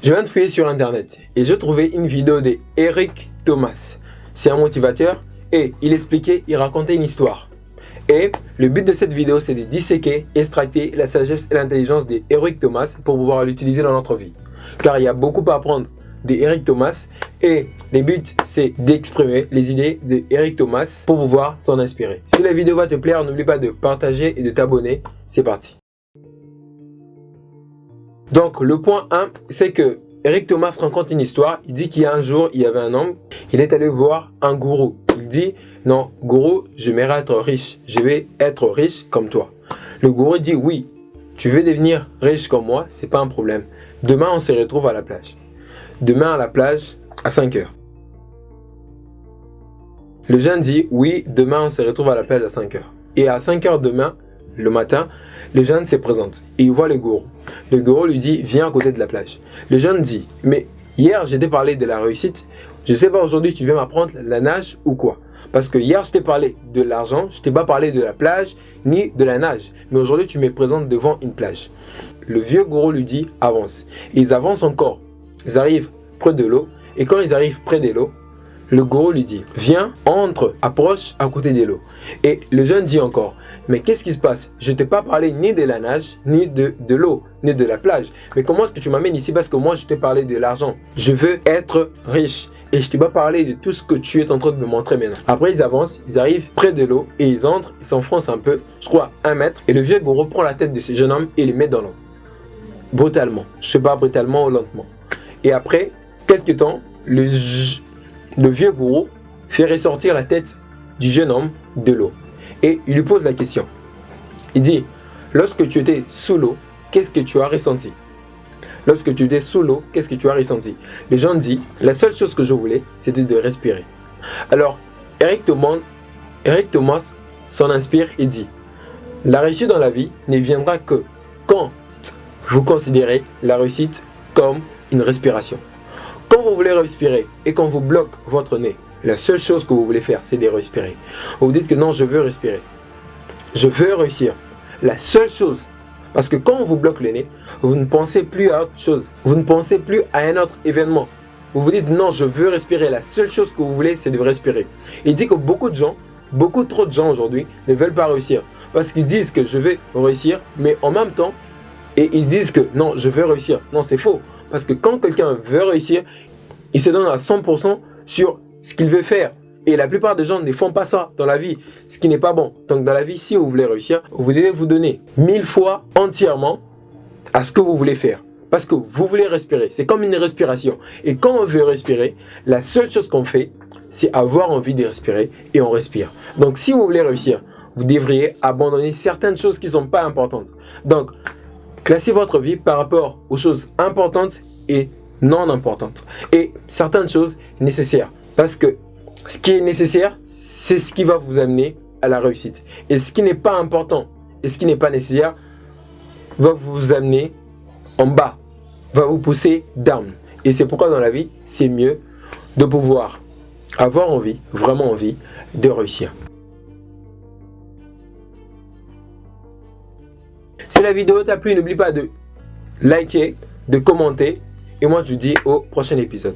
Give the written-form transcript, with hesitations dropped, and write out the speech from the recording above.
Je viens de fouiller sur internet et j'ai trouvé une vidéo de Eric Thomas. C'est un motivateur et il racontait une histoire. Et le but de cette vidéo, c'est de disséquer, extracter la sagesse et l'intelligence d'Eric Thomas pour pouvoir l'utiliser dans notre vie. Car il y a beaucoup à apprendre d'Eric Thomas et le but, c'est d'exprimer les idées d'Eric Thomas pour pouvoir s'en inspirer. Si la vidéo va te plaire, n'oublie pas de partager et de t'abonner. C'est parti. Donc le point 1, c'est que Eric Thomas raconte une histoire. Il dit qu'il y a un jour, il y avait un homme, il est allé voir un gourou. Il dit, non, gourou, j'aimerais être riche. Je vais être riche comme toi. Le gourou dit, oui, tu veux devenir riche comme moi, c'est pas un problème. Demain, on se retrouve à la plage. Demain à la plage, à 5 heures. Le jeune dit, oui, demain, on se retrouve à la plage à 5 heures. Et à 5 heures demain, le matin, le jeune se présente et il voit le gourou. Le gourou lui dit, viens à côté de la plage. Le jeune dit, mais hier, je t'ai parlé de la réussite. Je sais pas, aujourd'hui, tu viens m'apprendre la nage ou quoi? Parce que hier, je t'ai parlé de l'argent, je t'ai pas parlé de la plage ni de la nage. Mais aujourd'hui, tu me présentes devant une plage. Le vieux gourou lui dit, avance. Ils avancent encore. Ils arrivent près de l'eau. Et quand ils arrivent près de l'eau, le gourou lui dit, viens, entre, approche à côté de l'eau. Et le jeune dit encore, mais qu'est-ce qui se passe? Je ne t'ai pas parlé ni de la nage, ni de l'eau, ni de la plage. Mais comment est-ce que tu m'amènes ici? Parce que moi, je t'ai parlé de l'argent. Je veux être riche. Et je ne t'ai pas parlé de tout ce que tu es en train de me montrer maintenant. Après, ils avancent, ils arrivent près de l'eau et ils entrent, ils s'enfoncent un peu, je crois 1 mètre. Et le vieux gourou prend la tête de ce jeune homme et le met dans l'eau. Brutalement. Je ne sais pas brutalement ou lentement. Et après, quelques temps, le vieux gourou fait ressortir la tête du jeune homme de l'eau. Et il lui pose la question. Il dit, lorsque tu étais sous l'eau, qu'est-ce que tu as ressenti? Lorsque tu étais sous l'eau, qu'est-ce que tu as ressenti? Le jeune dit, la seule chose que je voulais, c'était de respirer. Alors, Eric Thomas s'en inspire et dit, la réussite dans la vie ne viendra que quand vous considérez la réussite comme une respiration. Quand vous voulez respirer et qu'on vous bloque votre nez, la seule chose que vous voulez faire, c'est de respirer. Vous dites que non, je veux respirer. Je veux réussir. La seule chose, parce que quand on vous bloque le nez, vous ne pensez plus à autre chose. Vous ne pensez plus à un autre événement. Vous vous dites non, je veux respirer. La seule chose que vous voulez, c'est de respirer. Il dit que beaucoup trop de gens aujourd'hui ne veulent pas réussir. Parce qu'ils disent que je vais réussir, mais en même temps, et ils disent que non, je veux réussir. Non, c'est faux. Parce que quand quelqu'un veut réussir, il se donne à 100% sur ce qu'il veut faire. Et la plupart des gens ne font pas ça dans la vie, ce qui n'est pas bon. Donc dans la vie, si vous voulez réussir, vous devez vous donner 1000 fois entièrement à ce que vous voulez faire. Parce que vous voulez respirer. C'est comme une respiration. Et quand on veut respirer, la seule chose qu'on fait, c'est avoir envie de respirer et on respire. Donc si vous voulez réussir, vous devriez abandonner certaines choses qui ne sont pas importantes. Donc, classez votre vie par rapport aux choses importantes et non importantes. Et certaines choses nécessaires. Parce que ce qui est nécessaire, c'est ce qui va vous amener à la réussite. Et ce qui n'est pas important et ce qui n'est pas nécessaire va vous amener en bas, va vous pousser down. Et c'est pourquoi dans la vie, c'est mieux de pouvoir avoir envie, vraiment envie de réussir. Si la vidéo t'a plu, n'oublie pas de liker, de commenter. Et moi, je vous dis au prochain épisode.